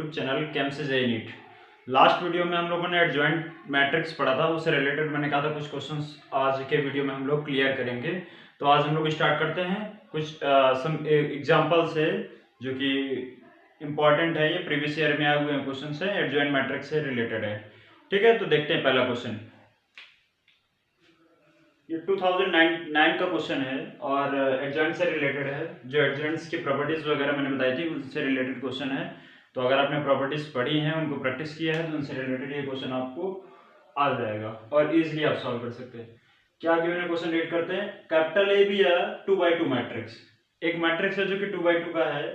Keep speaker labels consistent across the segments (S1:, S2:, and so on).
S1: YouTube channel campus ए NEET. Last video में हम लोगों ने एडजॉइंट मैट्रिक्स पढ़ा था, उससे रिलेटेड मैंने कहा था कुछ क्वेश्चंस आज के वीडियो में हम लोग क्लियर करेंगे। तो आज हम लोग स्टार्ट करते हैं कुछ सम एग्जांपल से जो कि इम्पॉर्टेंट है, ये प्रीवियस ईयर में आए हुए क्वेश्चन है, एडजॉइंट मैट्रिक्स से रिलेटेड है। ठीक है, तो देखते हैं पहला क्वेश्चन। ये 2009 का क्वेश्चन है और एडजॉइंट से रिलेटेड है। जो एडजॉइंट्स की प्रॉपर्टीज वगैरह मैंने बताई थी उनसे रिलेटेड क्वेश्चन है। तो अगर आपने प्रॉपर्टीज पढ़ी हैं, उनको प्रैक्टिस किया है, तो उनसे रिलेटेड ये क्वेश्चन आपको आ जाएगा और इजीली आप सॉल्व कर सकते हैं। क्या गिवन है, क्वेश्चन रीड करते हैं। कैपिटल ए बी है 2/2 मैट्रिक्स, एक मैट्रिक्स है जो कि 2/2 का है।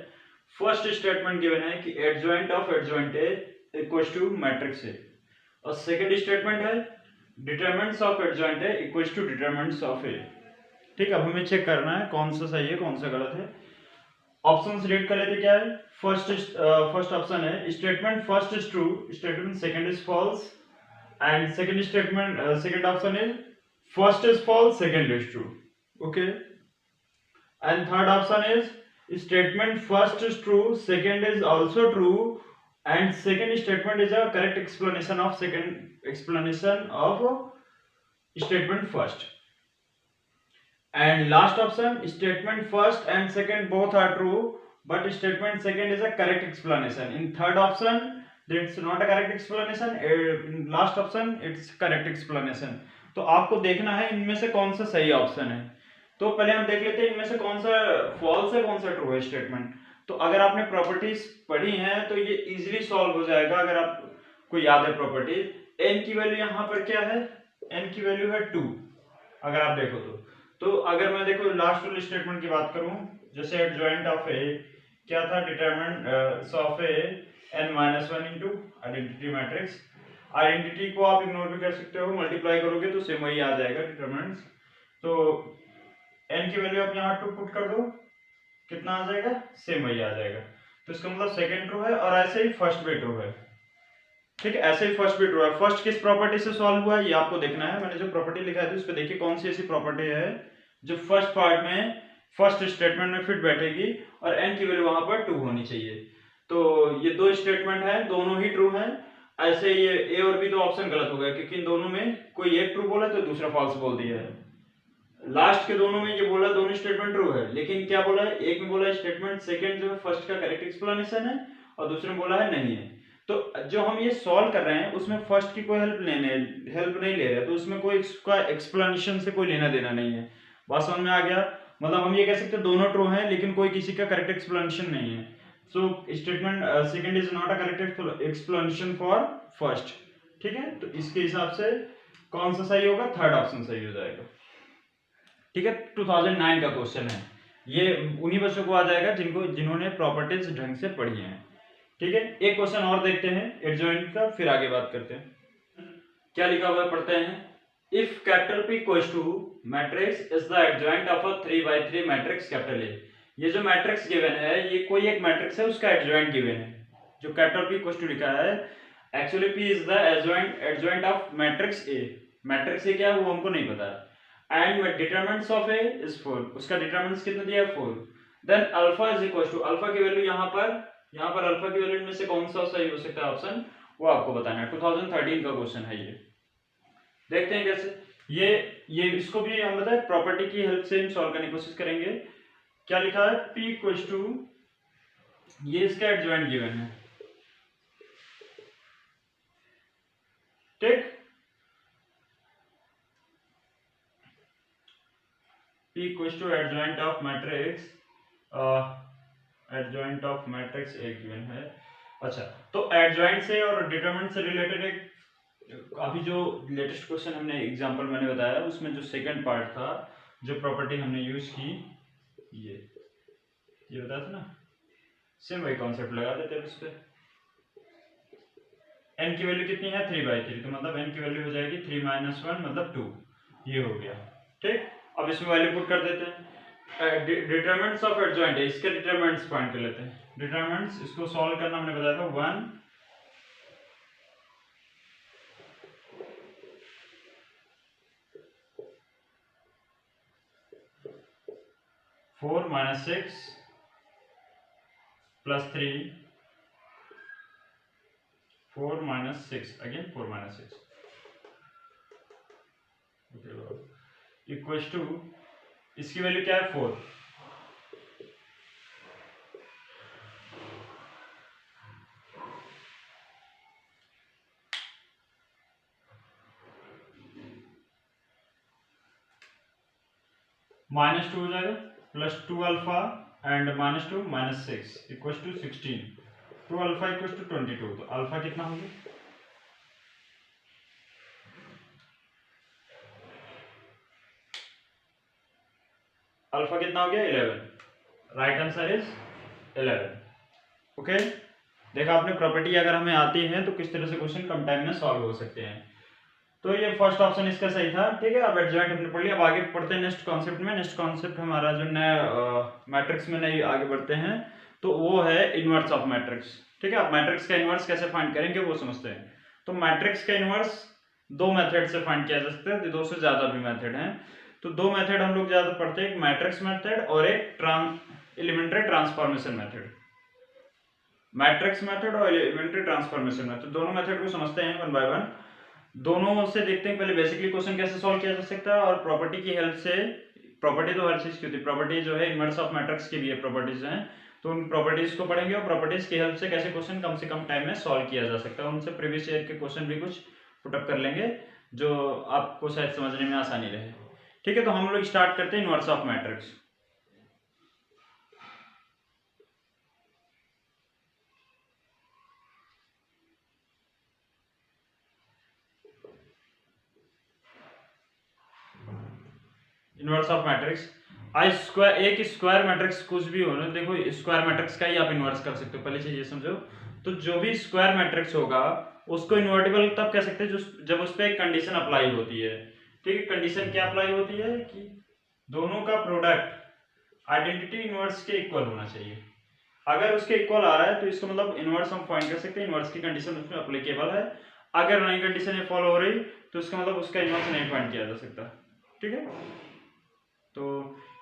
S1: फर्स्ट स्टेटमेंट गिवन है कि adjoint of adjoint A equals to matrix A, और सेकंड स्टेटमेंट है determinants of adjoint A equals to determinants of A. ठीक, अब हमें चेक करना है कौन सा सही है कौन सा गलत है। ऑप्शंस रीड कर लेते। क्या है, फर्स्ट ऑप्शन है statement first is true, statement second is false, and second statement second option is first is false second is true. Okay, and third option is statement first is true second is also true, and second statement is a correct explanation of statement first, and last option statement first and second both are true but statement second is a correct explanation. In third option it's not a correct explanation, in last option it's correct explanation. तो आपको देखना है इनमें से कौन सा सही option है। तो पहले हम देख लेते हैं इनमें से कौन सा फॉल्स है कौन सा ट्रू है स्टेटमेंट। तो अगर आपने प्रॉपर्टीज पढ़ी हैं तो ये इजीली सॉल्व हो जाएगा। अगर आपको याद है प्रॉपर्टीज, n की वैल्यू यहाँ पर क्या है, n की वैल्यू है 2 अगर आप देखो तो अगर मैं देखो लास्ट वाले स्टेटमेंट की बात करूं, जैसे एडजॉइंट ऑफ ए क्या था, determinant of A n-1 into identity matrix. Identity को आप इग्नोर भी कर सकते हो, मल्टीप्लाई करोगे तो सेम वही आ जाएगा डिटरमिनेंट्स। तो n की वैल्यू आप यहाँ 2 पुट कर दो, कितना आ जाएगा, सेम वही आ जाएगा। तो इसका मतलब सेकंड ट्रू है और ऐसे ही फर्स्ट भी ट्रू है। ठीक है, ऐसे ही फर्स्ट भी ट्रू है। फर्स्ट किस प्रॉपर्टी से सॉल्व हुआ है ये आपको देखना है। मैंने जो प्रॉपर्टी लिखा है उस पर देखिए कौन सी ऐसी प्रॉपर्टी है जो फर्स्ट पार्ट में फर्स्ट स्टेटमेंट में फिट बैठेगी और n की वैल्यू वहां पर 2 होनी चाहिए। तो ये दो स्टेटमेंट है, दोनों ही ट्रू हैं। ऐसे ये ए और बी दो ऑप्शन गलत हो गए क्योंकि इन दोनों में कोई एक ट्रू बोला तो दूसरा फॉल्स बोल दिया है। लास्ट के दोनों में ये बोला दोनों स्टेटमेंट ट्रू है, लेकिन क्या बोला है, एक में बोला है स्टेटमेंट सेकंड जो है फर्स्ट का करेक्ट एक्सप्लेनेशन है और दूसरे में बोला है नहीं है। तो जो हम ये सॉल्व कर रहे हैं उसमें फर्स्ट की कोई हेल्प नहीं ले रहे, तो उसमें कोई इसका एक्सप्लेनेशन से कोई लेना देना नहीं है। बात समझ में आ गया। मतलब हम ये कह सकते हैं दोनों ट्रू हैं लेकिन कोई किसी का करेक्ट एक्सप्लेनेशन नहीं है। So statement second is not a correct explanation for first. ठीक है, तो इसके हिसाब से कौन सा सही होगा, थर्ड ऑप्शन सही हो जाएगा। ठीक है, 2009 का क्वेश्चन है, ये उन्हीं बच्चों को आ जाएगा जिन्होंने प्रॉपर्टीज ढंग से पढ़ी हैं। ठीक है, एक क्वेश्चन और देखते हैं एडजॉइंट का, फिर आगे बात करते हैं। क्या लिखा हुआ है पढ़ते हैं। If capital P equals to matrix is the adjoint of a 3/3 matrix capital A। ये जो मैट्रिक्स गिवन है ये कोई एक मैट्रिक्स है, उसका एडजॉइंट गिवन है। जो कैपिटल P इक्वल्स टू लिखा है, actually P is the adjoint of matrix A। Matrix A क्या है वो हमको नहीं पता है। And determinants of A is 4, उसका डिटरमिनेंट्स कितना दिया है 4। Then alpha is equal to, alpha की वैल्यू यहाँ पर अल्फा की वैल्यू में से कौन सा सही हो सकता है ऑप्शन, वो आपको बताना है। 2013 का क्वेश्चन है ये, देखते हैं कैसे। ये इसको भी हम बताए प्रॉपर्टी की हेल्प से हम सॉल्व करने की कोशिश करेंगे। क्या लिखा है, P इक्वल टू, ये इसका एडजॉइंट गिवन है। ठीक, P equal to adjoint of matrix, adjoint of matrix एक गिवन है। अच्छा, तो एडजॉइंट से और डिटरमिनेंट से रिलेटेड एक अभी जो लेटेस्ट क्वेश्चन हमने एग्जांपल मैंने बताया उसमें जो सेकंड पार्ट था, जो प्रॉपर्टी हमने यूज की, ये बताया था ना, सेम वही कॉन्सेप्ट लगा देते हैं उस पे। n की वैल्यू कितनी है 3/3, तो मतलब n की वैल्यू हो जाएगी 3 - 1 मतलब 2, ये हो गया। ठीक, अब इसमें वैल्यू पुट कर देते हैं। डिटरमिनेंट्स ऑफ एडजॉइंट है, इसके डिटरमिनेंट्स फाइंड कर लेते हैं। डिटरमिनेंट्स इसको सॉल्व करना हमने बताया था 1 4 - 6 + 3 4 minus 6 again 4 minus 6 equals to इसकी वैल्यू क्या है 4 -2 हो जाएगा plus 2 alpha and -2 -6 equals to 16 2 alpha equals to 22 तो अल्फा कितना होगा अल्फा कितना हो गया 11 राइट आंसर इज 11 ओके देखा आपने प्रॉपर्टी अगर हमें आती है तो किस तरह से क्वेश्चन कम टाइम में सॉल्व हो सकते हैं तो ये फर्स्ट ऑप्शन इसका सही था ठीक है अब एडजॉइंट हमने पढ़ लिया अब आगे पढ़ते हैं नेक्स्ट कॉन्सेप्ट में नेक्स्ट कॉन्सेप्ट हमारा जो नया मैट्रिक्स में नई आगे बढ़ते हैं तो वो है इनवर्स ऑफ मैट्रिक्स ठीक है अब मैट्रिक्स का इनवर्स कैसे फाइंड करेंगे वो समझते हैं तो मैट्रिक्स का इनवर्स दो मेथड से फाइंड किया जा सकता है दो से ज्यादा भी मेथड हैं तो दो मेथड हम लोग ज्यादा पढ़ते हैं एक मैट्रिक्स मेथड और एक elementary transformation method matrix method और एलिमेंट्री ट्रांसफॉर्मेशन मेथड दोनों मेथड को समझते हैं वन बाय वन दोनों से देखते हैं पहले बेसिकली क्वेश्चन कैसे सॉल्व किया जा सकता है और प्रॉपर्टी की हेल्प से प्रॉपर्टी तो हर चीज की होती है प्रॉपर्टी जो है इनवर्स ऑफ मैट्रिक्स की भी है प्रॉपर्टीज हैं तो उन प्रॉपर्टीज को पढ़ेंगे और प्रॉपर्टीज की हेल्प से कैसे क्वेश्चन कम से कम टाइम में सॉल्व किया जा सकता है उनसे प्रीवियस ईयर के क्वेश्चन भी कुछ पुटअप कर लेंगे जो आपको शायद समझने में आसानी रहे ठीक है तो हम लोग स्टार्ट करते हैं inverse of matrix inverse of matrix I square एक स्क्वायर मैट्रिक्स कुछ भी हो ना देखो स्क्वायर मैट्रिक्स का ही आप इनवर्स कर सकते हो पहले चीज ये समझो तो जो भी स्क्वायर मैट्रिक्स होगा उसको इन्वर्टिबल तब कह सकते हैं जब उस पर एक कंडीशन अप्लाई होती है ठीक है कंडीशन क्या अप्लाई होती है कि दोनों का प्रोडक्ट आइडेंटिटी इनवर्स के इक्वल होना चाहिए अगर उसके इक्वल आ रहा है तो इसका मतलब इनवर्स हम फाइंड कर सकते हैं इनवर्स की कंडीशन उसमें अप्लीकेबल है अगर नई कंडीशन ये फॉलो हो रही तो इसका मतलब उसका इनवर्स नहीं फाइंड किया जा सकता ठीक है तो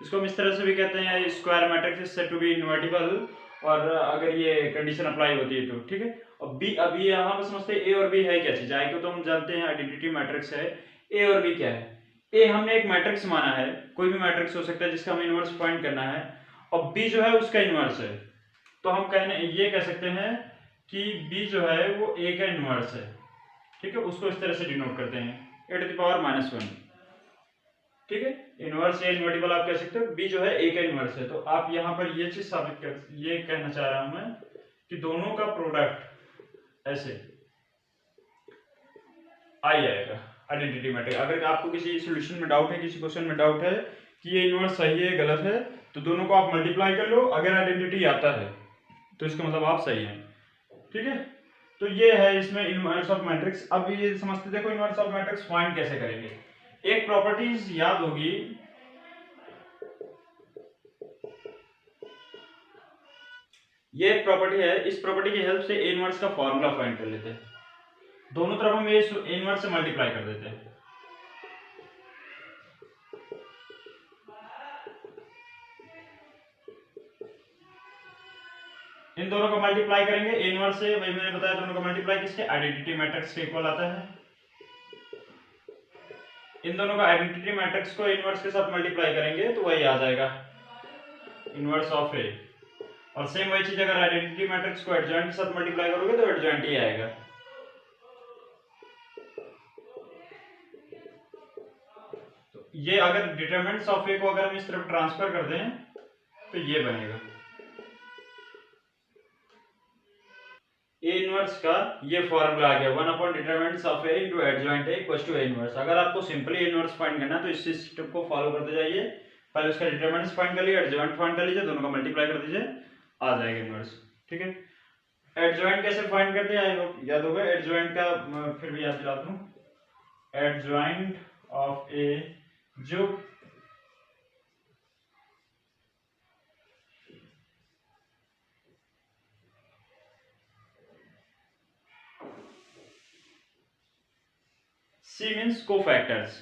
S1: इसको हम इस तरह से भी कहते हैं square matrix is said to be invertible और अगर ये कंडीशन अप्लाई होती है तो ठीक है और बी अभी यहाँ पर समझते हैं ए और बी है क्या चीज आई को तो हम जानते हैं आइडेंटिटी मैट्रिक्स है ए और बी क्या है ए हमने एक मैट्रिक्स माना है कोई भी मैट्रिक्स हो सकता है जिसका हमें इनवर्स फाइंड करना है और बी जो है उसका इनवर्स है तो हम ये कह सकते हैं कि बी जो है वो ए का इनवर्स है ठीक है उसको इस तरह से डिनोट करते हैं ए टू द पावर -1 ठीक है इनवर्स या इनवर्टिबल आप कह सकते हो बी जो है ए का इनवर्स है तो आप यहाँ पर ये चीज साबित कर ये कहना चाह रहा हूं मैं कि दोनों का प्रोडक्ट ऐसे आई आएगा आइडेंटिटी मैट्रिक्स अगर आपको किसी सॉल्यूशन में डाउट है किसी क्वेश्चन में डाउट है कि ये इनवर्स सही है गलत है तो दोनों को आप मल्टीप्लाई कर लो अगर आइडेंटिटी आता है तो इसका मतलब आप सही हैं ठीक है तो ये है इसमें इनवर्स ऑफ मैट्रिक्स अब ये समझते देखो इनवर्स ऑफ मैट्रिक्स फाइंड कैसे करेंगे एक प्रॉपर्टीज याद होगी ये प्रॉपर्टी है इस प्रॉपर्टी की हेल्प से ए इनवर्स का फॉर्मूला फाइंड कर लेते हैं दोनों तरफ हम ए इनवर्स से मल्टीप्लाई कर देते हैं इन दोनों को मल्टीप्लाई करेंगे ए इनवर्स से वही मैंने बताया दोनों को मल्टीप्लाई किसके आइडेंटिटी मैट्रिक्स के इक्वल आता है इन दोनों का आइडेंटिटी मैट्रिक्स को इनवर्स के साथ मल्टीप्लाई करेंगे तो वही आ जाएगा इनवर्स ऑफ ए और सेम वही चीज अगर आइडेंटिटी मैट्रिक्स को एडजॉइंट के साथ मल्टीप्लाई करोगे तो एडजॉइंट ही आएगा तो ये अगर डिटरमिनेंट्स ऑफ ए को अगर हम इस तरफ ट्रांसफर कर दें तो ये बनेगा ए इनवर्स का ये फॉर्मूला आ गया 1 determinants of A into adjoint A equals to A inverse अगर आपको सिंपली ए इनवर्स फाइंड करना है तो इस स्टेप को फॉलो करते जाइए पहले उसका डिटरमिनेंट्स फाइंड कर लीजिए एडजॉइंट फाइंड कर लीजिए दोनों का मल्टीप्लाई कर दीजिए आ जाएगा इनवर्स ठीक है एडजॉइंट कैसे फाइंड करते हैं आई होप याद होगा एडजॉइंट का फिर भी याद दिला दूं एडजॉइंट ऑफ ए जो सी मीन्स कोफैक्टर्स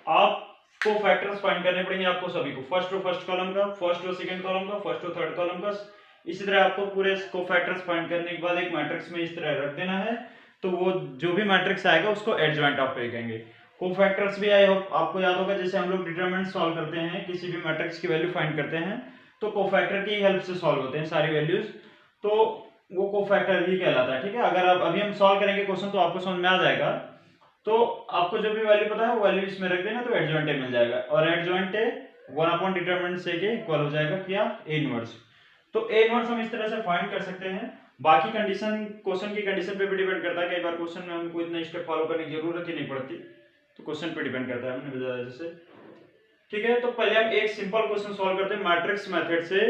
S1: आप कोफैक्टर्स फाइंड करने पड़ेंगे आपको सभी को फर्स्ट रो फर्स्ट कॉलम का फर्स्ट रो सेकंड कॉलम का फर्स्ट रो थर्ड कॉलम का इसी तरह आपको पूरे कोफैक्टर्स फाइंड करने के बाद एक मैट्रिक्स में इस तरह रख देना है तो वो जो भी मैट्रिक्स आएगा उसको एडजॉइंट ऑफ ए कहेंगे। कोफैक्टर्स भी आई होप आपको याद होगा, जैसे हम लोग डिटरमिनेंट सॉल्व करते हैं, किसी भी मैट्रिक्स की वैल्यू फाइंड करते हैं तो कोफैक्टर की हेल्प से सॉल्व होते हैं सारी वैल्यूज, तो वो कोफैक्टर ही कहलाता है। ठीक है, अगर आप अभी हम सॉल्व करेंगे क्वेश्चन तो आपको समझ में आ जाएगा। तो आपको जो भी वैल्यू पता है वो वैल्यू इसमें रख देना तो एडजॉइंट ए मिल जाएगा, और एडजॉइंट ए 1 डिटरमिनेंट से के इक्वल हो जाएगा क्या, ए इनवर्स। तो ए इनवर्स हम इस तरह से फाइंड कर सकते हैं। बाकी कंडीशन क्वेश्चन की कंडीशन पे भी डिपेंड करता है, कई बार क्वेश्चन में हमको इतना स्टेप फॉलो करने की जरूरत ही नहीं पड़ती, तो क्वेश्चन पे डिपेंड करता है, हमने बताया जैसे। ठीक है, तो पहले हम एक सिंपल क्वेश्चन सॉल्व करते हैं मैट्रिक्स मेथड से,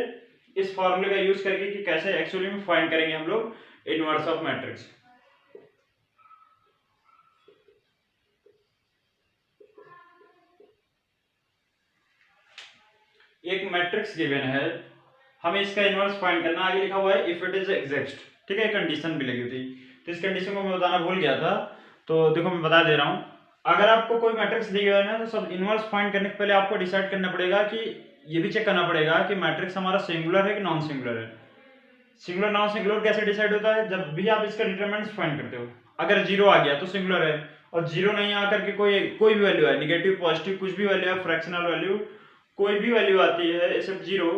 S1: इस फॉर्मूले का यूज करके कि कैसे एक्चुअली में फाइंड करेंगे हम लोग इनवर्स ऑफ मैट्रिक्स। एक मैट्रिक्स गिवन है, हमें इसका इनवर्स फाइंड करना, आगे लिखा हुआ है इफ इट इज एग्जैक्ट। ठीक है, कंडीशन भी लगी थी, तो इस कंडीशन को मैं बताना भूल गया था, तो देखो मैं बता दे रहा हूं। अगर आपको कोई मैट्रिक्स दी गई है ना, तो सब इनवर्स फाइंड करने के पहले आपको डिसाइड करना पड़ेगा कि ये भी चेक करना पड़ेगा कि मैट्रिक्स हमारा सिंगुलर है कि नॉन सिंगुलर है। सिंगुलर नॉन सिंगुलर कैसे डिसाइड होता है, जब भी आप इसका डिटरमिनेंट्स फाइंड करते हो, अगर जीरो आ गया तो सिंगुलर है, और जीरो नहीं आकर के कोई भी वैल्यू है, नेगेटिव पॉजिटिव कुछ भी वैल्यू है, फ्रैक्शनल वैल्यू कोई भी वैल्यू आती है एक्सेप्ट जीरो,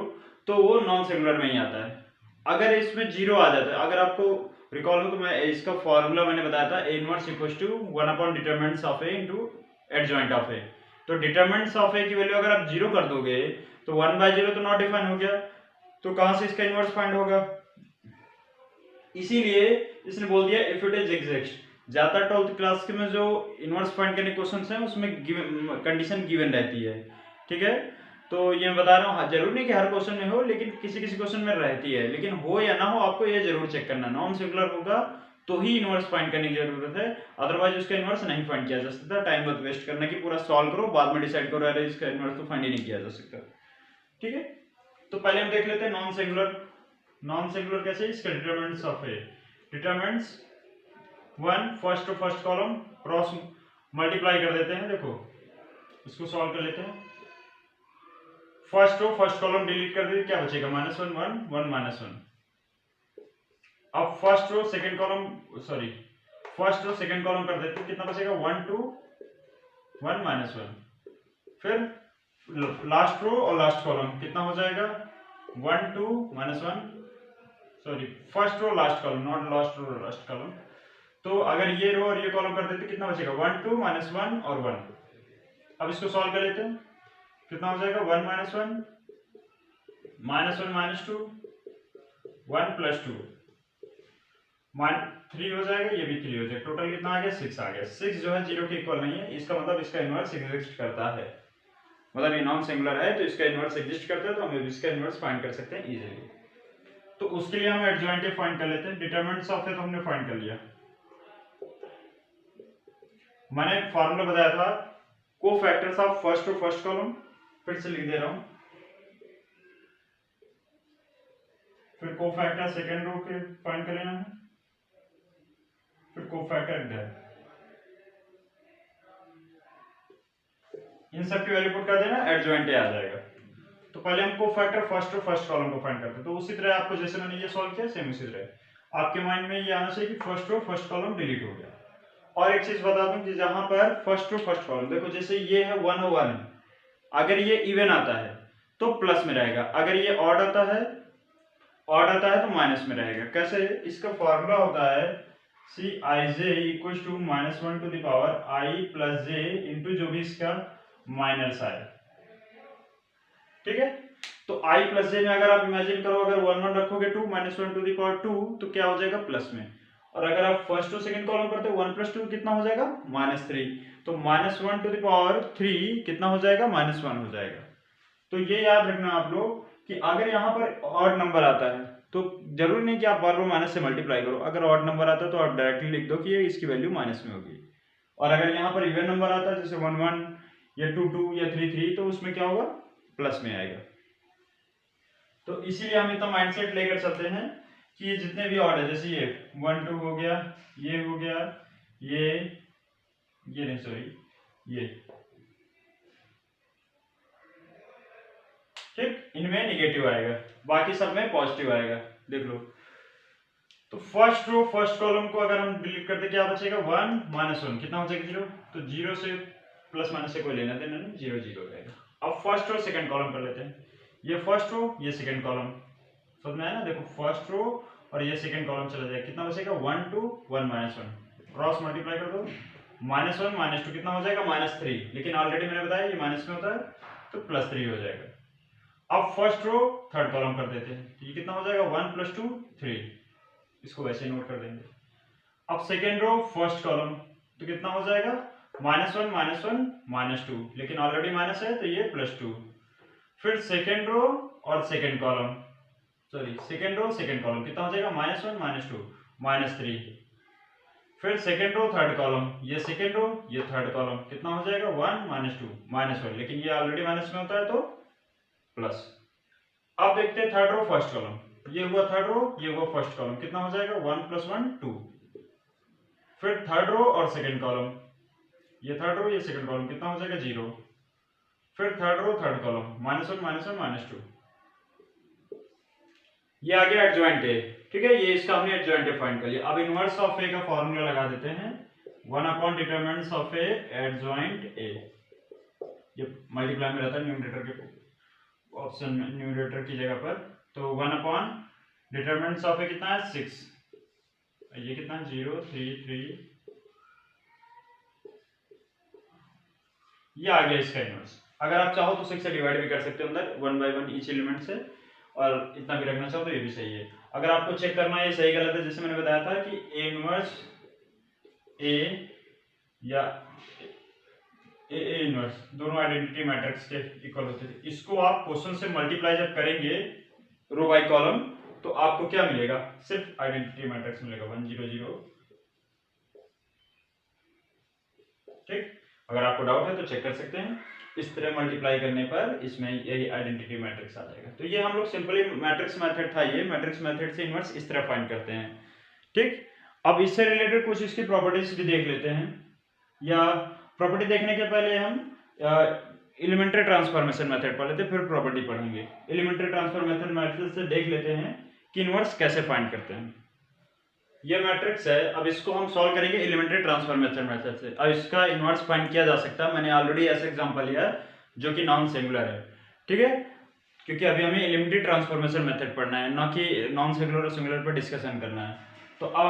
S1: तो वो नॉन सिंगुलर में ही आता है। अगर इसमें जीरो आ जाता है, अगर आपको रिकॉल हो तो मैं इसका फॉर्मूला मैंने बताया था, ए इनवर्स इक्वल्स टू 1/डिटरमिनेंट्स of A into adjoint of A. तो डिटरमिनेंट्स ऑफ ए की वैल्यू अगर आप जीरो कर दोगे तो 1/0 तो नॉट डिफाइन हो गया, तो कहां से इसका इनवर्स फाइंड होगा, इसीलिए इसने बोल दिया इफ इट इज एग्जैक्ट। ज्यादातर 12th क्लास के में जो इनवर्स फाइंड करने क्वेश्चंस हैं उसमें कंडीशन गिवन रहती है। ठीक है, तो ये मैं बता रहा हूँ, जरूर नहीं कि हर क्वेश्चन में हो, लेकिन किसी किसी क्वेश्चन में रहती है, लेकिन हो या ना हो आपको ये जरूर चेक करना, नॉन सिंगुलर होगा तो ही इनवर्स फाइंड करने की जरूरत है, अदरवाइज उसका इनवर्स नहीं फाइंड किया जा सकता। टाइम मत वेस्ट करना कि पूरा सॉल्व करो बाद में डिसाइड करो अरे इसका इनवर्स तो फाइंड ही नहीं किया जा सकता। ठीक है, तो पहले हम देख लेते हैं नॉन सिंगुलर। नॉन सिंगुलर कैसे, इसके determinants of A, determinants 1 first to first column cross multiply कर देते हैं, देखो इसको सॉल्व कर लेते हैं। First row first column delete कर दीजिए, क्या बचेगा -1 1 1 -1। अब first row second column sorry first row second column कर देते हैं, कितना बचेगा 1 2 1 -1। फिर लास्ट रो और लास्ट कॉलम कितना हो जाएगा 1 2 -1, sorry first row last column not last row last column. तो अगर ये रो और ये कॉलम कर देते कितना बचेगा 1 2 -1 और 1। अब इसको सॉल्व कर लेते हैं, कितना हो जाएगा 1 -1 -1 -2 1 + 2 3 हो जाएगा, ये भी 3 हो जाएगा, टोटल कितना आ गया 6 आ गया। 6 जो है जीरो के इक्वल नहीं है, इसका मतलब इसका इनवर्स एग्जिस्ट करता है, मतलब ये नॉन सिंगुलर है तो इसका इनवर्स एग्जिस्ट करता है, तो हम इसका इनवर्स फाइंड कर सकते हैं इजीली। तो उसके लिए हम एडजॉइंट ए फाइंड कर लेते हैं। डिटरमिनेंट्स ऑफ ए तो हमने फाइंड कर लिया, मैंने फॉर्मूला बताया था cofactors of first to first column, फिर से लिख दे रहा हूं, फिर कोफैक्टर सेकंड रो के फाइंड कर लेना है, फिर कोफैक्टर इधर, इन सब की वैल्यू पुट कर देना, एडजॉइंट ए आ जाएगा। तो पहले हम कोफैक्टर फर्स्ट और फर्स्ट कॉलम को फाइंड करते हैं, तो उसी तरह आपको जैसे मैंने ये सॉल्व किया सेम उसी तरह आपके माइंड में ये आना चाहिए कि first row first column delete हो गया। और एक चीज बता दूं कि जहां पर फर्स्ट रो फर्स्ट कॉलम, देखो जैसे ये है 1 और 1, अगर ये इवन आता है तो प्लस में रहेगा, अगर ये ऑड आता है तो माइनस में रहेगा। कैसे, इसका फॉर्मूला होता है Cij equals to -1 to the power i + j into जो भी इसका माइनस आए। ठीक है, तो i + j में अगर आप इमेजिन करो, अगर 1 1 रखोगे 2 -1 टू द पावर 2 तो क्या हो जाएगा प्लस में, और अगर आप फर्स्ट और सेकंड कॉलम करते हो 1 + 2 कितना हो जाएगा -3, तो -1 टू द पावर 3 कितना हो जाएगा -1 हो जाएगा। तो ये याद रखना आप लोग कि अगर यहाँ पर ऑड नंबर आता है तो जरूरी नहीं कि आप बार बार माइनस से मल्टीप्लाई करो, अगर ऑड नंबर आता है तो आप डायरेक्टली लिख दो कि ये इसकी वैल्यू माइनस में होगी, और अगर यहाँ पर इवन नंबर आता है जैसे 1 1 या 2 2 या 3 3 तो उसमें क्या होगा प्लस में आएगा। तो इसीलिए हम इतना माइंडसेट लेकर चलते हैं कि ये जितने भी ऑड है, जैसे ये 1 2 हो गया, ये हो गया, ये नहीं सॉरी ये, ठीक, इनमें निगेटिव आएगा, बाकी सब में पॉजिटिव आएगा, देख लो। तो फर्स्ट रो फर्स्ट कॉलम को अगर हम डिलीट करते क्या बचेगा 1 माइनस 1 कितना हो जाएगा 0। तो 0 से प्लस माइनस से कोई लेना देना नहीं, 0 0 रहेगा। अब फर्स्ट रो सेकंड कॉलम कर लेते हैं, ये फर्स्ट रो ये सेकंड कॉलम, समझ में आया ना। देखो फर्स्ट रो और ये सेकंड कॉलम चला जाएगा, कितना बचेगा 1 2 1 माइनस 1, क्रॉस मल्टीप्लाई कर दो, माइनस 1 माइनस 2 कितना हो जाएगा -3, लेकिन ऑलरेडी मैंने बताया ये माइनस में होता है तो +3 हो जाएगा। अब फर्स्ट रो थर्ड कॉलम कर देते हैं, तो ये कितना हो जाएगा 1 + 2 3, इसको वैसे नोट कर देंगे। अब सेकेंड रो फर्स्ट कॉलम, तो कितना हो जाएगा -1 -2, लेकिन ऑलरेडी माइनस है तो ये +2। फिर सेकेंड रो और second column, sorry second row second column कितना हो जाएगा -1 -2 -3। फिर सेकेंड रो थर्ड कॉलम, ये सेकेंड रो ये थर्ड कॉलम, कितना हो जाएगा 1 -2 -1, लेकिन ये ऑलरेडी माइनस में होता है तो प्लस। अब देखते हैं थर्ड रो फर्स्ट कॉलम, ये हुआ थर्ड रो ये हुआ फर्स्ट कॉलम, कितना हो जाएगा 1 + 1 2। फिर थर्ड रो और सेकेंड कॉलम, ये थर्ड रो ये सेकेंड कॉलम, कितना हो जाएगा 0। फिर थर्ड रो थर्ड कॉलम -1 -1 -2, ये आ गया एडजॉइंट ए, ठीक है। ये इसका हमने एडजॉइंट ए फाइंड कर लिया। अब इनवर्स ऑफ ए का फॉर्मूला लगा देते हैं, 1 determinants of A adjoint A, ये मल्टीप्लाई में रहता है न्यूमरेटर के ऑप्शन में, न्यूमरेटर की जगह पर। तो 1 डिटरमिनेंट्स ऑफ ए कितना है 6, ये कितना है 0 3 3, ये आ गया इसका इनवर्स। अगर आप चाहो तो 6 से डिवाइड भी कर सकते हो अंदर 1/1 ईच एलिमेंट से, और इतना भी रखना चाहो तो ये भी सही है। अगर आपको चेक करना है ये सही गलत है, जैसे मैंने बताया था कि ए इनवर्स ए या ए इनवर्स दोनों आइडेंटिटी मैट्रिक्स के इक्वल होते थे। इसको आप क्वेश्चन से मल्टीप्लाई जब करेंगे रो बाय कॉलम तो आपको क्या मिलेगा, सिर्फ आइडेंटिटी मैट्रिक्स मिलेगा 1 0 0, ठीक। अगर आपको डाउट है तो चेक कर सकते हैं, इस तरह मल्टीप्लाई करने पर इसमें यही आइडेंटिटी मैट्रिक्स आ जाएगा। तो ये हम लोग सिंपली मैट्रिक्स मेथड था, ये मैट्रिक्स मेथड से इनवर्स इस तरह फाइंड करते हैं, ठीक। अब इससे रिलेटेड कुछ इसकी प्रॉपर्टीज भी देख लेते हैं, या प्रॉपर्टी देखने के पहले हम एलिमेंट्री ट्रांसफॉर्मेशन मेथड पढ़ लेते हैं, फिर प्रॉपर्टी पढ़ेंगे। एलिमेंट्री ट्रांसफॉर्मेशन मेथड से देख लेते हैं कि इनवर्स कैसे फाइंड करते हैं। ये मैट्रिक्स है, अब इसको हम सॉल्व करेंगे एलिमेंट्री ट्रांसफॉर्मेशन मेथड से। अब इसका इनवर्स फाइंड किया जा सकता है, मैंने ऑलरेडी ऐसा एग्जांपल लिया है जो कि नॉन सिंगुलर है, ठीक है, क्योंकि अभी हमें एलिमेंट्री ट्रांसफॉर्मेशन मेथड पढ़ना है, ना कि नॉन सिंगुलर और सिंगुलर पर डिस्कशन करना है। तो अब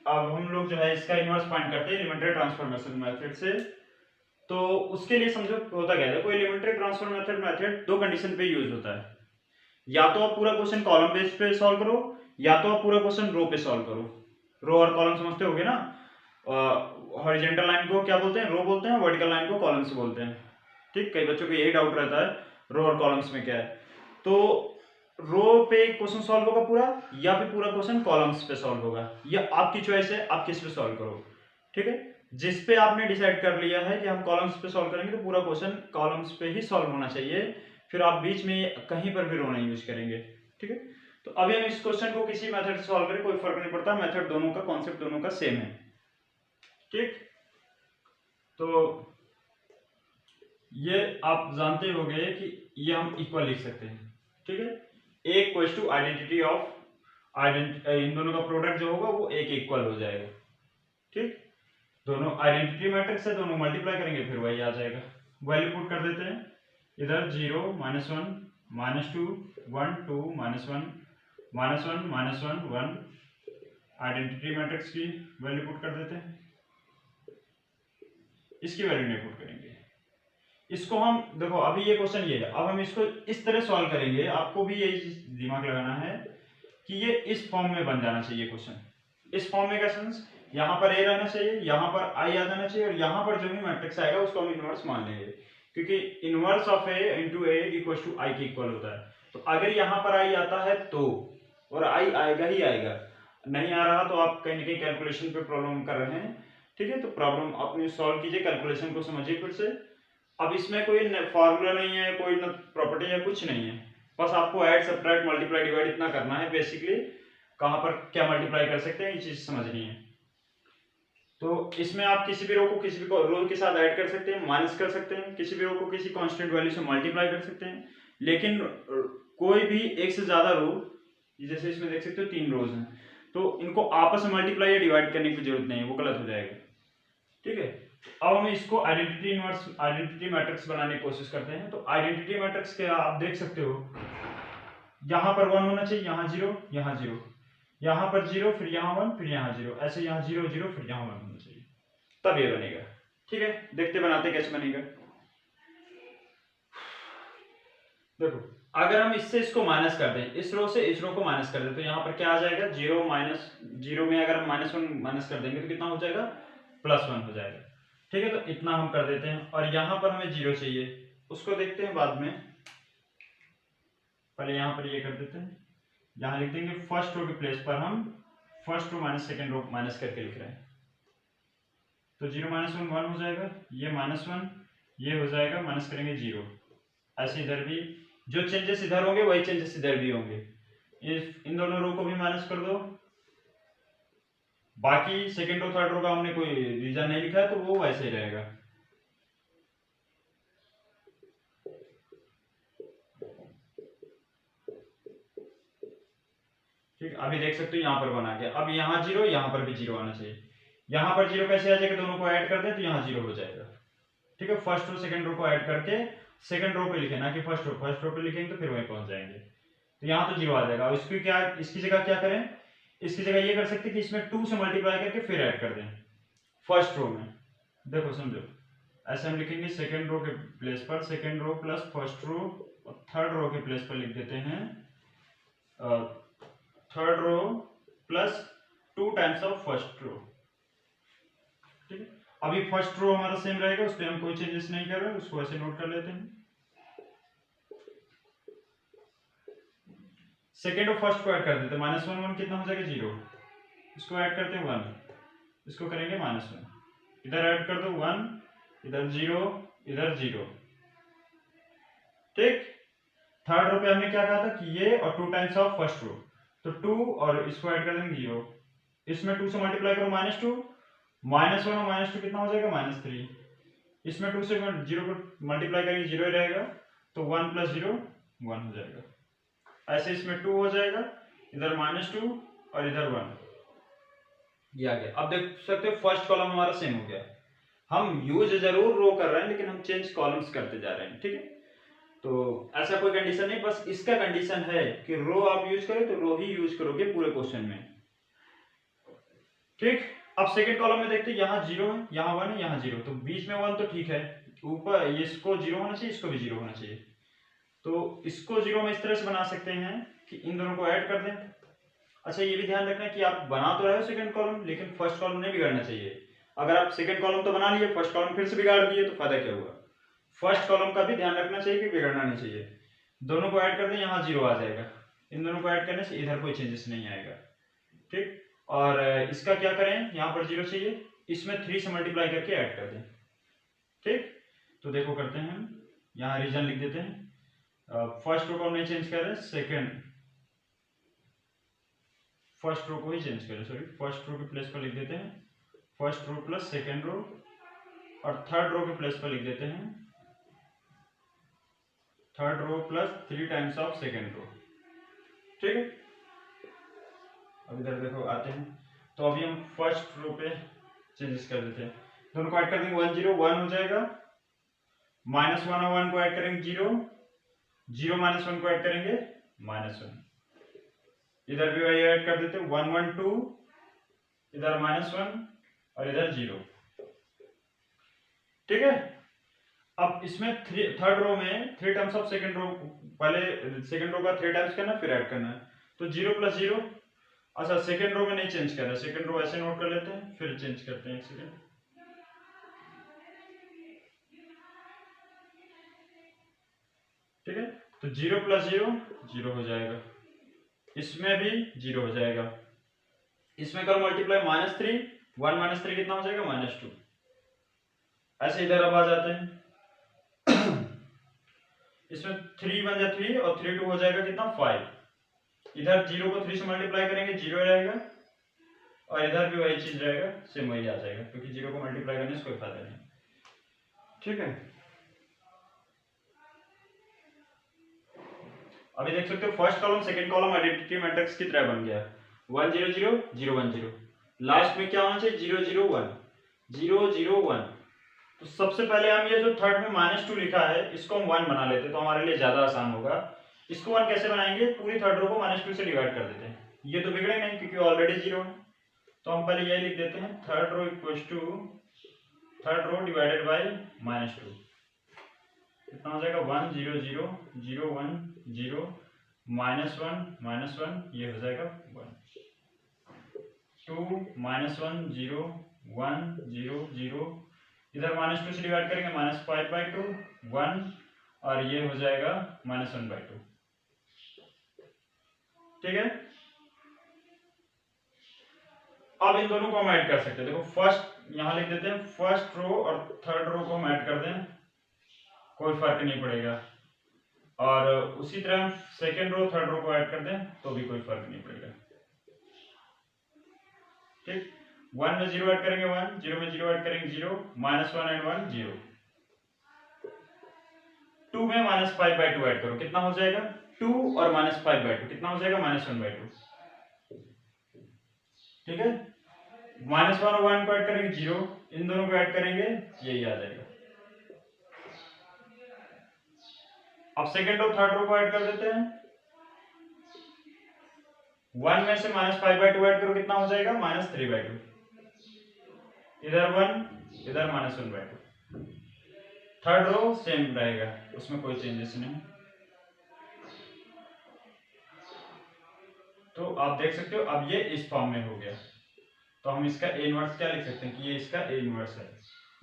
S1: हम लोग जो है इसका इनवर्स फाइंड करते हैं एलिमेंट्री ट्रांसफॉर्मेशन मेथड से। तो उसके लिए समझो होता क्या है, देखो एलिमेंट्री ट्रांसफॉर्मेशन मेथड दो कंडीशन पे यूज होता है, या तो आप पूरा क्वेश्चन कॉलम बेस पे सॉल्व करो, या तो आप पूरा क्वेश्चन रो पे सॉल्व करो। रो और कॉलम समझते होगे ना, हॉरिजॉन्टल लाइन को क्या बोलते हैं, रो बोलते हैं, वर्टिकल लाइन को कॉलम्स बोलते हैं, ठीक। कई बच्चों को यही डाउट रहता है रो और कॉलम्स में क्या है। तो रो पे क्वेश्चन सॉल्व होगा पूरा, या फिर पूरा क्वेश्चन कॉलम्स पे सॉल्व होगा, या आपकी चॉइस है आप किस पे सॉल्व करो, ठीक है। जिस पे आपने डिसाइड कर लिया है कि हम कॉलम्स पे सॉल्व करेंगे तो पूरा क्वेश्चन कॉलम्स पे ही सॉल्व होना चाहिए, फिर आप बीच में कहीं पर भी रो नहीं यूज करेंगे, ठीक है। तो अभी हम इस क्वेश्चन को किसी मेथड से सॉल्व करें कोई फर्क नहीं पड़ता, मेथड दोनों का, कॉन्सेप्ट दोनों का सेम है, ठीक। तो ये आप जानते होंगे कि ये हम इक्वल लिख सकते हैं, ठीक है। ए इक्वल्स टू आइडेंटिटी ऑफ इन दोनों का प्रोडक्ट जो होगा वो एक इक्वल हो जाएगा, ठीक। दोनों आइडेंटिटी मैट्रिक्स है, दोनों मल्टीप्लाई करेंगे फिर वही आ जाएगा। वैल्यू पुट कर देते हैं इधर 0 -1 -2 1 2 -1 -1 1 आइडेंटिटी मैट्रिक्स की वैल्यू पुट कर देते हैं, इसकी वैल्यू नहीं पुट करेंगे। इसको हम देखो अभी ये क्वेश्चन ये है, अब हम इसको इस तरह सॉल्व करेंगे, आपको भी यही दिमाग लगाना है कि ये इस फॉर्म में बन जाना चाहिए क्वेश्चन। इस फॉर्म में का सेंस यहाँ पर ए रहना चाहिए, यहाँ पर आई आ जाना चाहिए, और यहाँ पर जो भी मैट्रिक्स आएगा उसको हम इनवर्स मान लेंगे, क्योंकि inverse of A into A equals to I के इक्वल होता है। तो अगर यहाँ पर आई आता है तो, और आई आएगा ही आएगा, नहीं आ रहा तो आप कहीं ना कहीं कैलकुलेशन पे प्रॉब्लम कर रहे हैं, ठीक है। तो प्रॉब्लम अपनी सॉल्व कीजिए, कैलकुलेशन को समझिए फिर से। अब इसमें कोई फॉर्मूला नहीं है, कोई न प्रॉपर्टी है, कुछ नहीं है, बस आपको ऐड सब्ट्रैक्ट मल्टीप्लाई डिवाइड इतना करना है बेसिकली। कहाँ पर क्या मल्टीप्लाई कर सकते हैं ये चीज समझनी है। तो इसमें आप किसी भी रो को किसी भी रो के साथ ऐड कर सकते हैं, माइनस कर सकते हैं, किसी भी रो को किसी कांस्टेंट वैल्यू से मल्टीप्लाई कर सकते हैं, लेकिन कोई भी एक से ज्यादा रो, जैसे इसमें देख सकते हो 3 रोज हैं, तो इनको आपस में मल्टीप्लाई या डिवाइड करने की जरूरत नहीं है, वो गलत हो जाएगा। ठीक है, अब हम इसको आइडेंटिटी मैट्रिक्स बनाने की कोशिश करते हैं। तो आइडेंटिटी मैट्रिक्स के आप देख सकते हो, यहाँ पर 1 होना चाहिए, यहाँ 0, यहाँ 0, यहाँ पर 0, फिर यहाँ 1, फिर यहाँ 0, ऐसे यहाँ 0 0, फिर यहाँ 1 होना चाहिए, तब ये बनेगा। ठीक है, देखते बनाते कैसे बनेगा। देखो, अगर हम इससे इसको माइनस कर दें, इस रो से इस रो को माइनस कर दें, तो यहाँ पर क्या आ जाएगा, 0 माइनस 0 में अगर हम -1 माइनस कर देंगे तो कितना हो जाएगा, +1 हो जाएगा। ठीक है, तो इतना हम कर देते हैं, और यहाँ पर हमें 0 चाहिए, उसको देखते हैं बाद में, पहले यहाँ पर ये कर देते हैं, यहाँ लिख देंगे फर्स्ट रो के प्लेस पर हम first row minus second row minus करके लिख रहे हैं, तो 0 - 1 1 हो जाएगा, ये -1 ये हो जाएगा, माइनस करेंगे 0, ऐसे इधर भी जो चेंजेस इधर होंगे वही चेंजेस इधर भी होंगे, इन दोनों रो को भी माइनस कर दो, बाकी सेकेंड रो थर्ड रो का हमने कोई रीजन नहीं लिखा है तो वो वैसे ही रहेगा। ठीक, अभी देख सकते हो यहाँ पर बना गया, अब यहाँ 0, यहाँ पर भी 0 आना चाहिए, यहाँ पर 0 कैसे आ जाएगा, दोनों को ऐड कर दें तो यहाँ 0 हो जाएगा। ठीक है, फर्स्ट रो सेकंड रो को ऐड करके सेकंड रो पे लिखे, ना कि फर्स्ट रो पे लिखेंगे तो फिर वहीं पहुंच जाएंगे, तो यहाँ तो 0 आ जाएगा। इसकी क्या, इसकी जगह क्या करें, इसकी जगह ये कर सकते हैं कि इसमें 2 से मल्टीप्लाई करके फिर ऐड कर दें फर्स्ट रो में। देखो समझो, ऐसे हम लिखेंगे सेकंड रो के प्लेस पर second row plus first row, और थर्ड रो के प्लेस पर लिख देते हैं third row plus 2 times of first row. ठीक है, अभी फर्स्ट रो हमारा सेम रहेगा, उस पर हम कोई चेंजेस नहीं कर रहे, उसको ऐसे नोट कर लेते हैं। सेकेंड और फर्स्ट को ऐड कर देते हैं, -1 1 कितना हो जाएगा, 0, इसको ऐड करते हैं 1, इसको करेंगे -1, इधर ऐड कर दो 1, इधर 0, इधर 0। ठीक, थर्ड रो पे हमने क्या कहा था कि ये और 2 टाइम्स ऑफ फर्स्ट रो, तो 2 और इसको ऐड कर देंगे 0, इसमें 2 से मल्टीप्लाई करो -2, -1 और -2 कितना हो जाएगा, -3, इसमें 2 से 0 को मल्टीप्लाई करेंगे 0 ही रहेगा, तो 1 + 0 1 हो जाएगा, ऐसे इसमें 2 हो जाएगा, इधर -2 और इधर 1, ये आ गया। अब देख सकते हो फर्स्ट कॉलम हमारा सेम हो गया, हम यूज जरूर रो कर रहे हैं लेकिन हम चेंज कॉलम्स करते जा रहे हैं। ठीक है, तो ऐसा कोई कंडीशन नहीं, बस इसका कंडीशन है कि रो आप यूज करें तो रो ही यूज करोगे पूरे क्वेश्चन में। ठीक, अब सेकंड कॉलम में देखते हैं, यहाँ 0 है, यहाँ 1 है, यहाँ 0, तो बीच में 1 तो ठीक है, ऊपर इसको 0 होना चाहिए, इसको भी 0 होना चाहिए, तो इसको 0 में इस तरह से बना सकते हैं कि इन दोनों को ऐड कर दें। अच्छा, ये भी ध्यान रखना कि आप बना तो रहे हो सेकंड कॉलम, लेकिन फर्स्ट कॉलम नहीं बिगाड़ना चाहिए। अगर आप सेकंड कॉलम तो बना लिए, फर्स्ट कॉलम फिर से बिगाड़ दिए तो फायदा क्या हुआ। फर्स्ट कॉलम का भी ध्यान रखना चाहिए कि बिगड़ना नहीं चाहिए। दोनों को ऐड कर दें, यहाँ 0 आ जाएगा, इन दोनों को ऐड करने से इधर कोई चेंजेस नहीं आएगा। ठीक, और इसका क्या करें, यहाँ पर 0 चाहिए, इसमें 3 से मल्टीप्लाई करके ऐड कर दें। ठीक, तो देखो करते हैं हम, यहाँ रीजन लिख देते हैं, फर्स्ट रो को नहीं चेंज कर रहे, फर्स्ट रो को ही चेंज करें, सॉरी, फर्स्ट रो के प्लेस पर लिख देते हैं first row plus second row, और थर्ड रो के प्लेस पर लिख देते हैं third row plus 3 times of second row. ठीक है, अब इधर देखो आते हैं, तो अभी हम फर्स्ट रो पे चेंजेस कर देते हैं, दोनों को ऐड कर देंगे 1 0 1 हो जाएगा, -1 और 1 को ऐड करेंगे 0 0 -1 को ऐड करेंगे -1, इधर भी वही ऐड कर देते हैं 1 1 2, इधर -1 और इधर 0। ठीक है, अब इसमें थर्ड रो में 3 टाइम्स ऑफ सेकंड रो, पहले सेकंड रो का 3 टाइम्स करना फिर ऐड करना है, तो 0 + 0। अच्छा, सेकंड रो में नहीं चेंज कर रहा, सेकंड रो ऐसे नोट कर लेते हैं, फिर चेंज करते हैं, एक सेकंड। ठीक है, तो 0 + 0 0 हो जाएगा, इसमें भी 0 हो जाएगा, इसमें करो मल्टीप्लाई -3 1 - 3 कितना हो जाएगा, -2। ऐसे इधर अब आ जाते हैं, इसमें 3 1 जा 3 और 3 2 हो जाएगा कितना, 5, इधर 0 को 3 से मल्टीप्लाई करेंगे 0 रहेगा, और इधर भी वही चीज रहेगा, सेम वही आ जाएगा, क्योंकि 0 को मल्टीप्लाई करने से कोई फायदा नहीं। ठीक है, अभी देख सकते हो first column second column identity matrix की तरह बन गया। 1 0 0 0 1 0, लास्ट में क्या होना चाहिए 0 0 1 0 0 1। तो सबसे पहले हम ये जो थर्ड में -2 लिखा है इसको हम 1 बना लेते हैं, तो हमारे लिए ज्यादा आसान होगा। इसको 1 कैसे बनाएंगे, पूरी थर्ड रो को -2 से डिवाइड कर देते हैं, ये तो बिगड़ेगा नहीं क्योंकि ऑलरेडी 0 है। तो हम पहले यही लिख देते हैं, third row equals to third row divided by -2, कितना हो जाएगा 1 0 0 0 1 0 -1 -1, ये हो जाएगा 1 2 -1 0 1 0 0, इधर -2 से डिवाइड करेंगे -5/2 1, और ये हो जाएगा -1/2। ठीक है, अब इन दोनों को हम ऐड कर सकते हैं। देखो फर्स्ट यहां लिख देते हैं, फर्स्ट रो और थर्ड रो को हम ऐड कर दें, कोई फर्क नहीं पड़ेगा, और उसी तरह हम सेकेंड रो थर्ड रो को ऐड कर दें तो भी कोई फर्क नहीं पड़ेगा। ठीक, 1 में 0 ऐड करेंगे 1, 0 में 0 ऐड करेंगे 0, -1 एंड 1 0। 2 में -5/2 ऐड करो, कितना हो जाएगा 2 और -5/2 कितना हो जाएगा -1/2। ठीक है, -1 और 1 को ऐड करेंगे 0, इन दोनों को ऐड करेंगे यही आ जाएगा। अब सेकेंड और थर्ड रो को ऐड कर देते हैं, 1 में से -5/2 ऐड करो, कितना हो जाएगा -3/2, इधर 1 इधर -1/2। थर्ड रो सेम रहेगा, उसमें कोई चेंजेस नहीं। तो आप देख सकते हो अब ये इस फॉर्म में हो गया, तो हम इसका ए इनवर्स क्या लिख सकते हैं कि ये इसका ए इनवर्स है,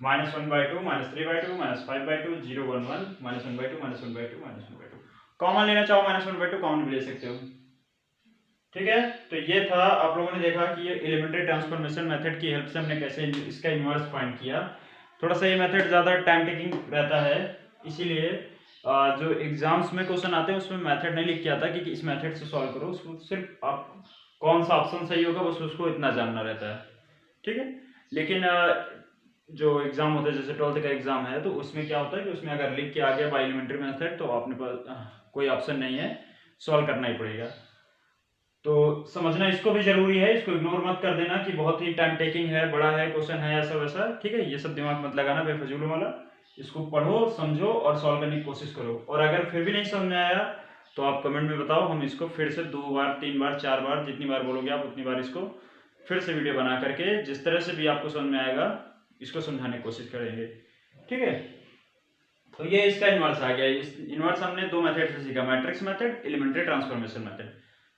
S1: -1/2 -3/2 -5/2 0 1 1 -1/2 -1/2 -1/2। कॉमन लेना चाहो -1/2 कॉमन भी ले सकते हो। ठीक है, तो ये था, आप लोगों ने देखा कि ये एलिमेंट्री ट्रांसफॉर्मेशन मेथड की हेल्प से हमने कैसे इसका इनवर्स फाइंड किया। थोड़ा सा ये मेथड ज़्यादा टाइम टेकिंग रहता है, इसीलिए जो एग्जाम्स में क्वेश्चन आते हैं उसमें मेथड नहीं लिख के आता कि इस मेथड से सॉल्व करो, उसको सिर्फ आप कौन सा ऑप्शन सही होगा बस उसको इतना जानना रहता है। ठीक है, लेकिन जो एग्जाम होता है जैसे 12th का एग्जाम है तो उसमें क्या होता है कि उसमें अगर लिख के आ गया बाय एलिमेंट्री मेथड तो आपने पास कोई ऑप्शन नहीं है, सॉल्व करना ही पड़ेगा। तो समझना इसको भी जरूरी है, इसको इग्नोर मत कर देना कि बहुत ही टाइम टेकिंग है, बड़ा है क्वेश्चन है ऐसा वैसा। ठीक है, ये सब दिमाग मत लगाना बेफजूल वाला, इसको पढ़ो समझो और सॉल्व करने की कोशिश करो। और अगर फिर भी नहीं समझ में आया तो आप कमेंट में बताओ, हम इसको फिर से 2 बार 3 बार 4 बार जितनी बार बोलोगे आप उतनी बार इसको फिर से वीडियो बना करके जिस तरह से भी आपको समझ में आएगा इसको समझाने की कोशिश करेंगे। ठीक है, तो ये इसका इनवर्स आ गया। इस इनवर्स हमने 2 मेथड से सीखा, matrix method, elementary transformation method.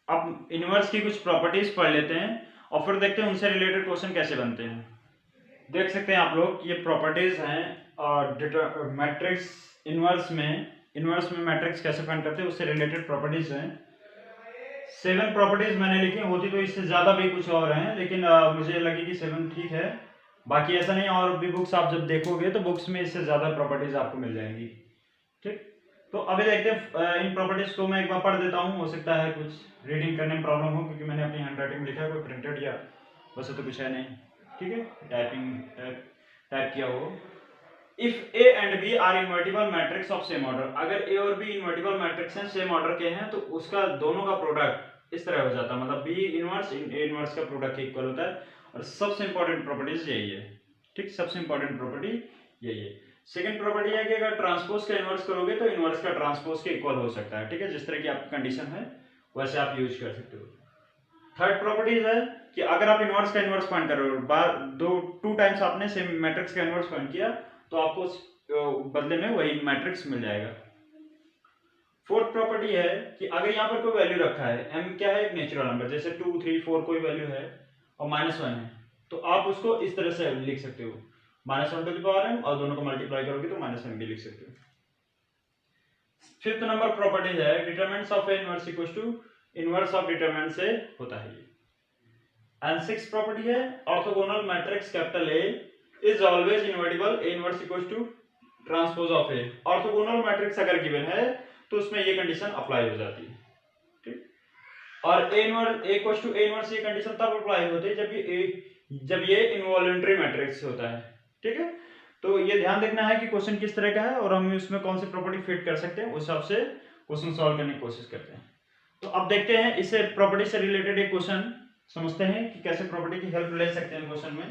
S1: अब इनवर्स की कुछ प्रॉपर्टीज पढ़ लेते हैं और फिर देखते हैं उनसे रिलेटेड क्वेश्चन कैसे बनते हैं। देख सकते हैं आप लोग ये प्रॉपर्टीज हैं और मैट्रिक्स इनवर्स में मैट्रिक्स कैसे फाइंड करते हैं उससे रिलेटेड प्रॉपर्टीज हैं। 7 प्रॉपर्टीज मैंने लिखी, होती तो इससे ज्यादा भी कुछ और हैं, लेकिन मुझे लगी कि 7 ठीक है। बाकी ऐसा नहीं, और भी बुक्स आप जब देखोगे तो बुक्स में इससे ज्यादा प्रॉपर्टीज आपको मिल जाएंगी। ठीक, तो अभी देखते हैं इन प्रॉपर्टीज को मैं एक बार पढ़ देता हूँ, हो सकता है कुछ रीडिंग करने में प्रॉब्लम हो क्योंकि मैंने अपनी हैंडराइटिंग में लिखा है, कोई प्रिंटेड या वैसे तो कुछ है नहीं। ठीक है, टाइप किया हो। If A and B are invertible matrix of same order, अगर ए और बी इनवर्टिबल मैट्रिक्स हैं सेम ऑर्डर के हैं तो उसका दोनों का प्रोडक्ट इस तरह हो जाता है, मतलब बी इनवर्स ए इनवर्स का प्रोडक्ट इक्वल होता है। और सबसे इंपॉर्टेंट प्रॉपर्टीज यही है। ठीक, सबसे इंपॉर्टेंट प्रॉपर्टी यही है। सेकंड प्रॉपर्टी है कि अगर ट्रांसपोज का इनवर्स करोगे तो इनवर्स का ट्रांसपोज के इक्वल हो सकता है। ठीक है, जिस तरह की आपकी कंडीशन है वैसे आप यूज कर सकते हो। थर्ड प्रॉपर्टीज है कि अगर आप इनवर्स का इनवर्स फाइंड कर रहे हो, 2 टाइम्स आपने सेम मैट्रिक्स का इनवर्स फाइंड किया तो आपको बदले में वही मैट्रिक्स मिल जाएगा। फोर्थ प्रॉपर्टी है कि अगर यहाँ पर कोई वैल्यू रखा है, m क्या है, एक नेचुरल नंबर, जैसे 2 3 4 कोई वैल्यू है और -1 है, तो आप उसको इस तरह से लिख सकते हो, -1m और दोनों को मल्टीप्लाई करोगे तो -m भी लिख सकते हो। फिफ्थ नंबर प्रॉपर्टी है determinants of A inverse equals to inverse of determinant से होता है ये। एंड सिक्स प्रॉपर्टी है orthogonal matrix capital A is always invertible, A inverse equals to transpose of A. Orthogonal matrix अगर given है तो उसमें ये कंडीशन अप्लाई हो जाती है। ठीक, और A inverse A equals to A inverse ये कंडीशन तब अप्लाई होती है जब ये इनवॉलंटरी मैट्रिक्स होता है। ठीक है, तो ये ध्यान देखना है कि क्वेश्चन किस तरह का है और हम इसमें कौन सी प्रॉपर्टी फिट कर सकते हैं, उस हिसाब से क्वेश्चन सॉल्व करने की कोशिश करते हैं। तो अब देखते हैं इससे प्रॉपर्टी से रिलेटेड एक क्वेश्चन समझते हैं कि कैसे प्रॉपर्टी की हेल्प ले सकते हैं क्वेश्चन में।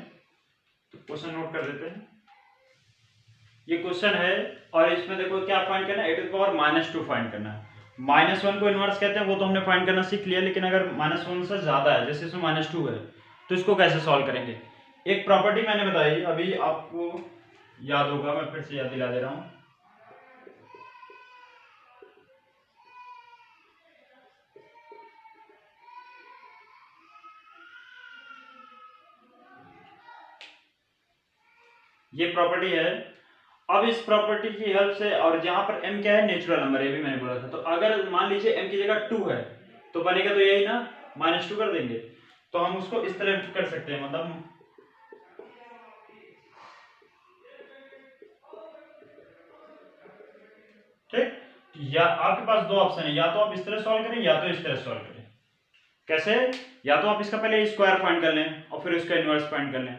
S1: तो क्वेश्चन नोट कर देते हैं। ये क्वेश्चन है और इसमें देखो क्या फाइंड करना है, e⁻² फाइंड करना है। -1 को इनवर्स कहते हैं, वो तो हमने फाइंड करना सीख लिया, लेकिन अगर -1 से ज्यादा है, जैसे इसमें -2 है, तो इसको कैसे सॉल्व करेंगे। एक प्रॉपर्टी मैंने बताई, अभी आपको याद होगा, मैं फिर से याद दिला दे रहा हूं। ये प्रॉपर्टी है। अब इस प्रॉपर्टी की हेल्प से, और जहां पर m क्या है, नेचुरल नंबर, ये भी मैंने बोला था, तो अगर मान लीजिए m की जगह 2 है तो बनेगा तो यही ना, -2 कर देंगे। तो हम उसको इस तरह कर सकते हैं, मतलब ठीक, या आपके पास दो ऑप्शन है, या तो आप इस तरह सॉल्व करें या तो इस तरह सॉल्व करें। कैसे, या तो आप इसका पहले स्क्वायर फाइंड कर लें और फिर उसका इनवर्स फाइंड कर लें,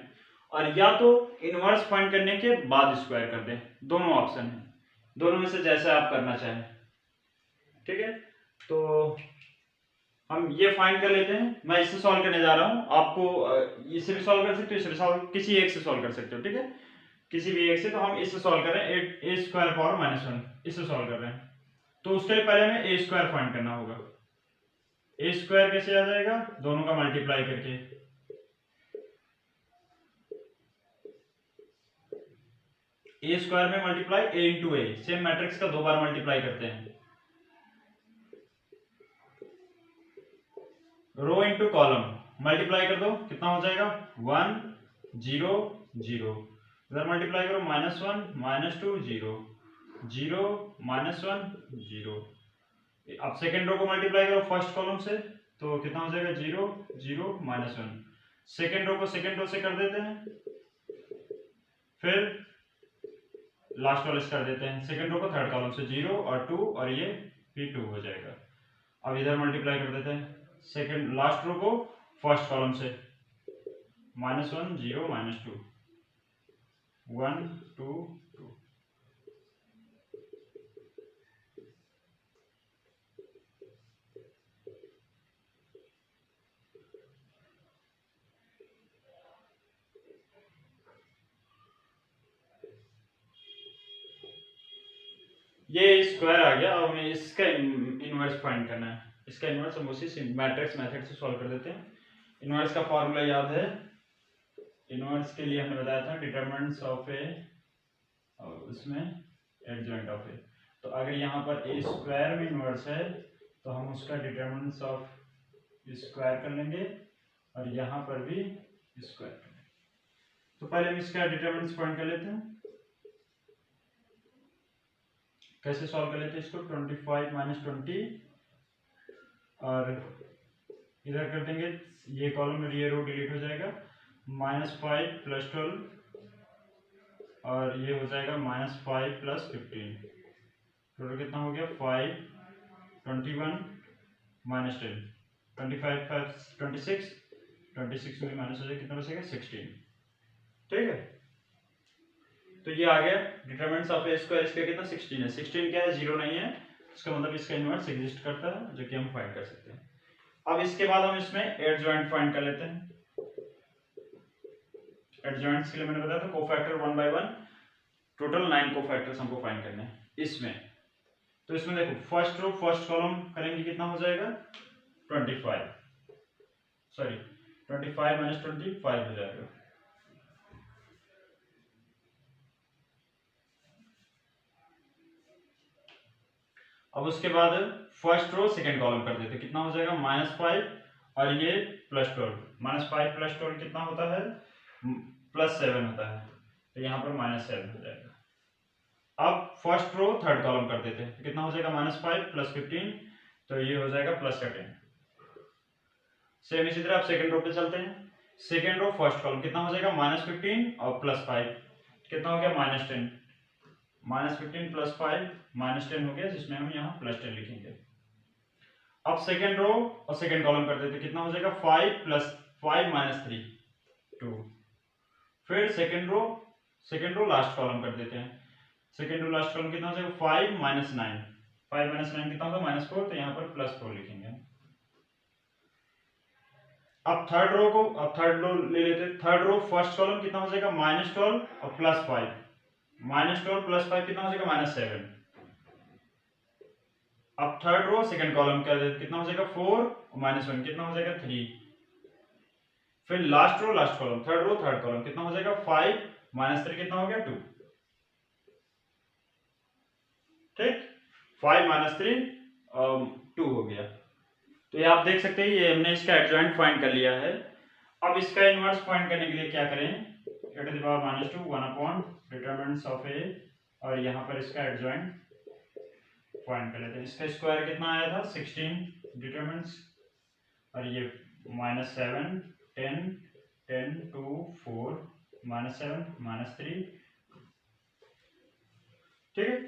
S1: और या तो इनवर्स फाइंड करने के बाद स्क्वायर कर दें। दोनों ऑप्शन है, दोनों में से जैसे आप करना चाहें। ठीक है, तो हम ये फाइंड कर लेते हैं। मैं इससे सॉल्व करने जा रहा हूं, आपको इससे भी सॉल्व कर सकते हो, इससे भी सॉल्व, किसी एक से सॉल्व कर सकते हो। ठीक है, किसी भी एक से। तो हम इससे सॉल्व कर रहे हैं, a² इससे सॉल्व कर रहे हैं। तो उसके लिए पहले हमें a² फाइंड करना होगा। a² कैसे आ जाएगा, दोनों का मल्टीप्लाई करके। a² में multiply a into A, same matrix का दो बार मल्टीप्लाई करते हैं। रो इंटू कॉलम मल्टीप्लाई कर दो, कितना हो जाएगा 1 0 0, इधर मल्टीप्लाई करो -1 -2 0 0 -1 0। अब सेकेंड रो को मल्टीप्लाई करो फर्स्ट कॉलम से, तो कितना हो जाएगा 0 0 -1। सेकेंड रो को सेकेंड रो से कर देते हैं, फिर लास्ट वाले से कर देते हैं। सेकेंड रो को थर्ड कॉलम से 0 और 2, और ये भी 2 हो जाएगा। अब इधर मल्टीप्लाई कर देते हैं सेकेंड लास्ट रो को फर्स्ट कॉलम से, -1 0 -2 1 2 2। ये स्क्वायर आ गया। अब हमें इसका इनवर्स फाइंड करना है। इसका इनवर्स हम उसी मैट्रिक्स मेथड से सॉल्व कर देते हैं। इनवर्स का फॉर्मूला याद है, इनवर्स के लिए हमने बताया था डिटरमिनेंट्स ऑफ ए, और उसमें एडजॉइंट ऑफ ए। तो अगर यहाँ पर a² में इनवर्स है तो हम उसका डिटरमिनेंट्स ऑफ स्क्वायर कर लेंगे, और यहाँ पर भी स्क्वायर कर लेंगे। तो पहले हम इसका डिटरमिनेंट्स फाइंड कर लेते हैं। कैसे सॉल्व कर लेते हैं इसको, 25 - 20, और इधर कर देंगे, ये कॉलम और ये रो डिलीट हो जाएगा, -5 + 12, और ये हो जाएगा -5 + 15। टोटल कितना हो गया 5 21 -10, 25 5 26, 26 में माइनस हो जाएगा, कितना बचेगा 16। ठीक है, तो ये आ गया डिटरमिनेंट्स ऑफ a², इसका कितना 16 है। 16 क्या है, 0 नहीं है, इसका मतलब इसका इनवर्स एग्जिस्ट करता है, जो कि हम फाइंड कर सकते हैं। अब इसके बाद हम इसमें एडजॉइंट फाइंड कर लेते हैं। एडजॉइंट्स के लिए मैंने बताया था कोफैक्टर 1 by 1, टोटल 9 कोफैक्टर्स हमको फाइंड करने हैं इसमें। तो इसमें देखो फर्स्ट रो फर्स्ट कॉलम करेंगे, कितना हो जाएगा 25, सॉरी 25 - 25 हो जाएगा। अब उसके बाद फर्स्ट रो सेकंड कॉलम कर देते, कितना हो जाएगा -5, और ये +12, -5 + 12 कितना होता है +7 होता है, तो यहाँ पर -7 हो जाएगा। अब फर्स्ट रो थर्ड कॉलम कर देते हैं, तो कितना हो जाएगा -5 + 15, तो ये हो जाएगा +10। सेम इसी तरह आप सेकंड रो पे चलते हैं। सेकंड रो फर्स्ट कॉलम कितना हो जाएगा -15 और +5, कितना हो गया -10, -15 + 5 -10 हो गया, जिसमें हम यहाँ +10 लिखेंगे। अब सेकंड रो और सेकंड कॉलम कर देते, कितना हो जाएगा 5 + 5 - 3 2। फिर सेकंड रो लास्ट कॉलम कर देते हैं। सेकंड रो लास्ट कॉलम कितना हो जाएगा 5 - 9, 5 - 9 कितना होगा -4, तो यहाँ पर +4 लिखेंगे। अब थर्ड रो ले लेते हैं। थर्ड रो फर्स्ट कॉलम कितना हो जाएगा -12 और +5, -12 +5 कितना हो जाएगा -7। अब थर्ड रो सेकंड कॉलम कितना हो जाएगा 4 और -1 कितना हो जाएगा 3। फिर last row last column, third row third column कितना हो जाएगा 5 -3 कितना हो गया 2। ठीक, 5 -3 2 हो गया। तो ये आप देख सकते हैं ये हमने इसका एडजॉइंट फाइंड कर लिया है। अब इसका इनवर्स फाइंड करने के लिए क्या करें, a⁻2 1/डिटरमिनेंट्स ऑफ a, और यहाँ पर इसका एडजॉइंट फाइंड कर लेते हैं। इसका स्क्वायर कितना आया था 16 डिटरमिनेंट्स, और ये -7 10 10 2 4 -7 -3। ठीक है,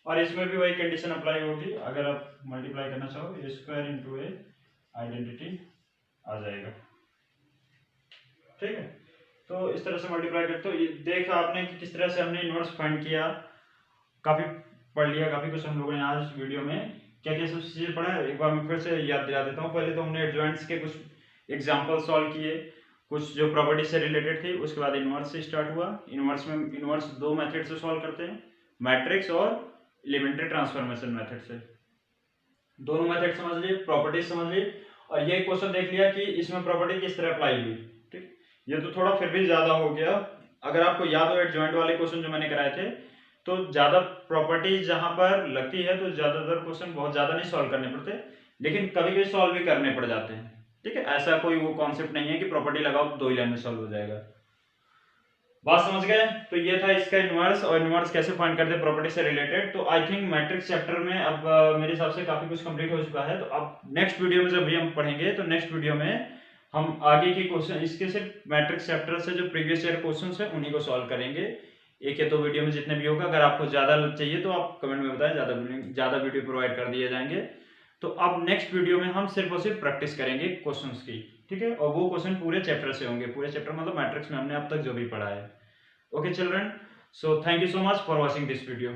S1: और इसमें भी वही कंडीशन अप्लाई होगी। अगर आप मल्टीप्लाई करना चाहो a square into a identity आ जाएगा। ठीक है, तो इस तरह से मल्टीप्लाई करते हो। ये देखा आपने कि किस तरह से हमने इनवर्स फाइंड किया, काफी पढ़ लिया, काफी कुछ हम लोगों ने आज इस वीडियो में क्या क्या सब चीजें पढ़ा है, एक बार मैं फिर से याद दिला देता हूँ। पहले तो हमने एडजॉइंट्स के कुछ एग्जाम्पल सॉल्व किए, कुछ जो प्रॉपर्टी से रिलेटेड थी। उसके बाद इनवर्स से स्टार्ट हुआ। इनवर्स दो मेथड से सॉल्व करते हैं, मैट्रिक्स और एलिमेंट्री ट्रांसफॉर्मेशन मेथड से। दोनों मेथड समझ लिए, प्रॉपर्टीज समझ ली, और ये क्वेश्चन देख लिया कि इसमें प्रॉपर्टी किस तरह अप्लाई हुई। ठीक, ये तो थोड़ा फिर भी ज्यादा हो गया। अगर आपको याद हो एडजॉइंट वाले क्वेश्चन जो मैंने कराए थे, तो ज्यादा प्रॉपर्टीज जहां पर लगती है तो ज्यादातर क्वेश्चन बहुत ज्यादा नहीं सॉल्व करने पड़ते, लेकिन कभी कभी सॉल्व भी करने पड़ जाते हैं। ठीक है, ऐसा कोई वो कॉन्सेप्ट नहीं है कि प्रॉपर्टी लगाओ तो 2 ही लाइन में सॉल्व हो जाएगा। बात समझ गए? तो ये था इसका इनवर्स, और इनवर्स कैसे फाइंड करते हैं प्रॉपर्टी से रिलेटेड। तो आई थिंक मैट्रिक्स चैप्टर में अब मेरे हिसाब से काफी कुछ कंप्लीट हो चुका है। तो अब नेक्स्ट वीडियो में जब भी हम पढ़ेंगे, तो नेक्स्ट वीडियो में हम आगे के क्वेश्चन, इसके सिर्फ मैट्रिक्स चैप्टर से जो प्रीवियस ईयर क्वेश्चन है उन्हीं को सॉल्व करेंगे। 1 या 2 वीडियो में जितने भी होगा। अगर आपको ज्यादा चाहिए तो आप कमेंट में बताएं, ज्यादा वीडियो प्रोवाइड कर दिए जाएंगे। तो अब नेक्स्ट वीडियो में हम सिर्फ और सिर्फ प्रैक्टिस करेंगे क्वेश्चंस की। ठीक है, और वो क्वेश्चन पूरे चैप्टर से होंगे। पूरे चैप्टर मतलब मैट्रिक्स में हमने अब तक जो भी पढ़ा है। Okay children, so thank you so much for watching this video.